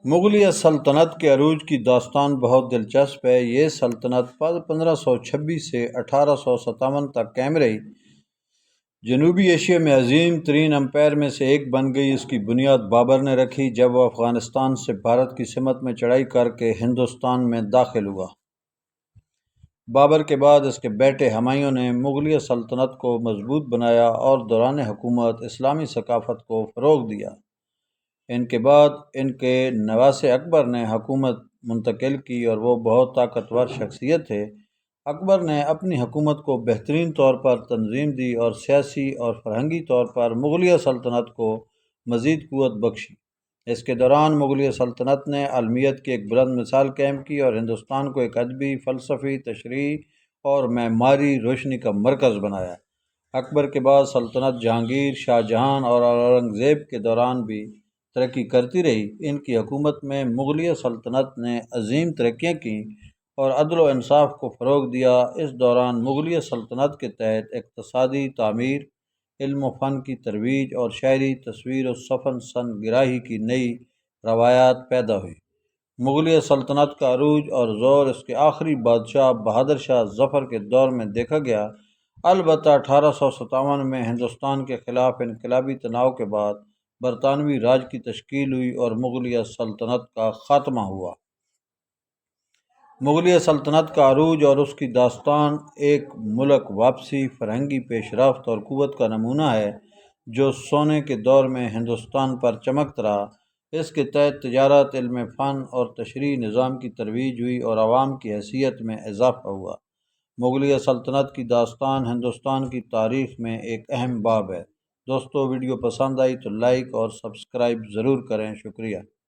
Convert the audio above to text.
مغلیہ سلطنت کے عروج کی داستان بہت دلچسپ ہے۔ یہ سلطنت 1526 سے 1857 تک قائم رہی۔ جنوبی ایشیا میں عظیم ترین امپائر میں سے ایک بن گئی۔ اس کی بنیاد بابر نے رکھی جب وہ افغانستان سے بھارت کی سمت میں چڑھائی کر کے ہندوستان میں داخل ہوا۔ بابر کے بعد اس کے بیٹے ہمایوں نے مغلیہ سلطنت کو مضبوط بنایا اور دوران حکومت اسلامی ثقافت کو فروغ دیا۔ ان کے بعد ان کے نواسے اکبر نے حکومت منتقل کی اور وہ بہت طاقتور شخصیت تھے۔ اکبر نے اپنی حکومت کو بہترین طور پر تنظیم دی اور سیاسی اور فرہنگی طور پر مغلیہ سلطنت کو مزید قوت بخشی۔ اس کے دوران مغلیہ سلطنت نے عالمیت کی ایک بلند مثال قائم کی اور ہندوستان کو ایک ادبی، فلسفی، تشریحی اور معماری روشنی کا مرکز بنایا۔ اکبر کے بعد سلطنت جہانگیر، شاہ جہاں اور اورنگزیب کے دوران بھی ترقی کرتی رہی۔ ان کی حکومت میں مغلیہ سلطنت نے عظیم ترقیاں کیں اور عدل و انصاف کو فروغ دیا۔ اس دوران مغلیہ سلطنت کے تحت اقتصادی تعمیر، علم و فن کی ترویج اور شاعری، تصویر و سفن گرائی کی نئی روایات پیدا ہوئی۔ مغلیہ سلطنت کا عروج اور زور اس کے آخری بادشاہ بہادر شاہ ظفر کے دور میں دیکھا گیا۔ البتہ 1857 میں ہندوستان کے خلاف انقلابی تناؤ کے بعد برطانوی راج کی تشکیل ہوئی اور مغلیہ سلطنت کا خاتمہ ہوا۔ مغلیہ سلطنت کا عروج اور اس کی داستان ایک ملک واپسی، فرہنگی پیش رفت اور قوت کا نمونہ ہے جو سونے کے دور میں ہندوستان پر چمکتا رہا۔ اس کے تحت تجارت، علم فن اور تشریحی نظام کی ترویج ہوئی اور عوام کی حیثیت میں اضافہ ہوا۔ مغلیہ سلطنت کی داستان ہندوستان کی تاریخ میں ایک اہم باب ہے۔ دوستو، ویڈیو پسند آئی تو لائک اور سبسکرائب ضرور کریں۔ شکریہ۔